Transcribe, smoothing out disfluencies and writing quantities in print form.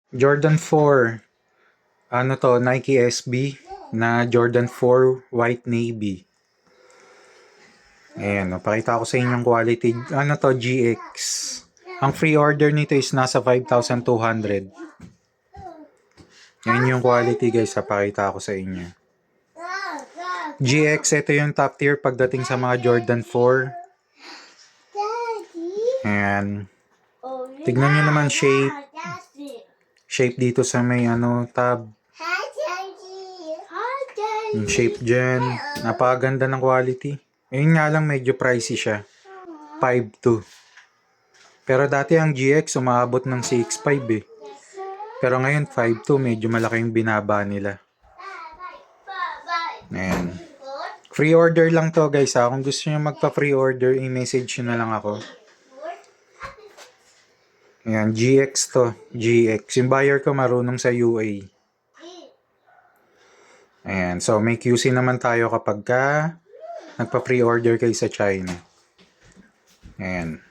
Jordan 4. Ano to, Nike SB na Jordan 4 White Navy. Ayan, napakita ko sa inyong quality. Ano to, GX. Ang free order nito is nasa 5,200. Yan yung quality guys, napakita ko sa inyo. GX, ito yung top tier pagdating sa mga Jordan 4. Ayan. Tignan nyo naman shape. Shape dito sa may tab. Yung shape dyan. Napakaganda ng quality. Ayun nga lang medyo pricey siya. 5,200. Pero dati ang GX umaabot ng 6,500 eh. Pero ngayon 5,200 medyo malaki yung binaba nila. Ayan. Free order lang to guys ha. Kung gusto nyo magpa-free order, i-message nyo na lang ako. Ayan, GX to. GX. Yung buyer ko marunong sa UA. Ayan. So, may QC naman tayo kapag nagpa-free order kayo sa China. Ayan.